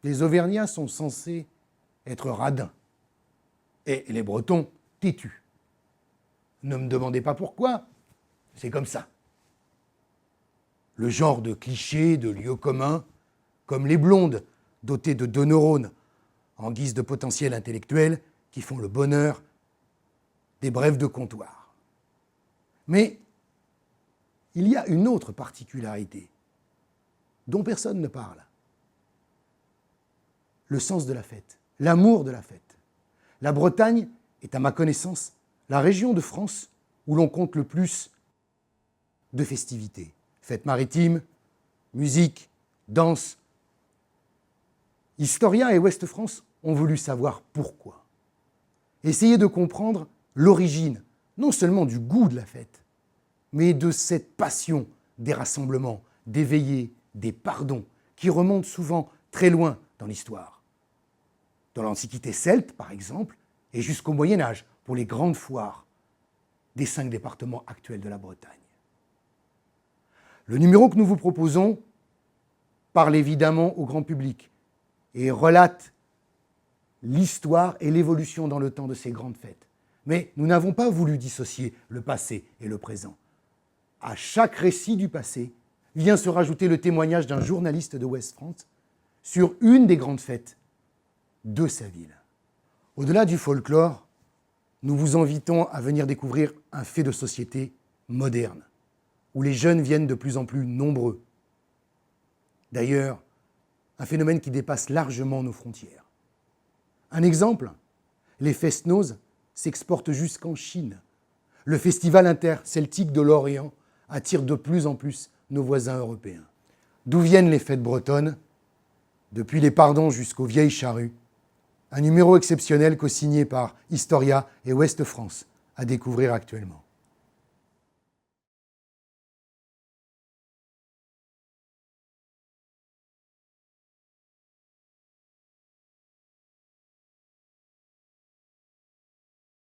Les Auvergnats sont censés être radins et les Bretons têtus. Ne me demandez pas pourquoi, c'est comme ça. Le genre de clichés, de lieux communs, comme les blondes dotées de 2 neurones en guise de potentiel intellectuel qui font le bonheur des brèves de comptoir. Mais il y a une autre particularité dont personne ne parle. Le sens de la fête, l'amour de la fête. La Bretagne est, à ma connaissance, la région de France où l'on compte le plus de festivités. Fêtes maritimes, musique, danse. Historia et Ouest France ont voulu savoir pourquoi. Essayer de comprendre l'origine, non seulement du goût de la fête, mais de cette passion des rassemblements, des veillées, des pardons, qui remontent souvent très loin dans l'histoire. Dans l'Antiquité celte, par exemple, et jusqu'au Moyen-Âge, pour les grandes foires des 5 départements actuels de la Bretagne. Le numéro que nous vous proposons parle évidemment au grand public et relate l'histoire et l'évolution dans le temps de ces grandes fêtes. Mais nous n'avons pas voulu dissocier le passé et le présent. À chaque récit du passé vient se rajouter le témoignage d'un journaliste de Ouest France sur une des grandes fêtes de sa ville. Au-delà du folklore, nous vous invitons à venir découvrir un fait de société moderne, où les jeunes viennent de plus en plus nombreux. D'ailleurs, un phénomène qui dépasse largement nos frontières. Un exemple, les fest-noz s'exportent jusqu'en Chine. Le festival interceltique de l'Orient attire de plus en plus nos voisins européens. D'où viennent les fêtes bretonnes? Depuis les pardons jusqu'aux vieilles charrues, un numéro exceptionnel co-signé par Historia et Ouest France à découvrir actuellement.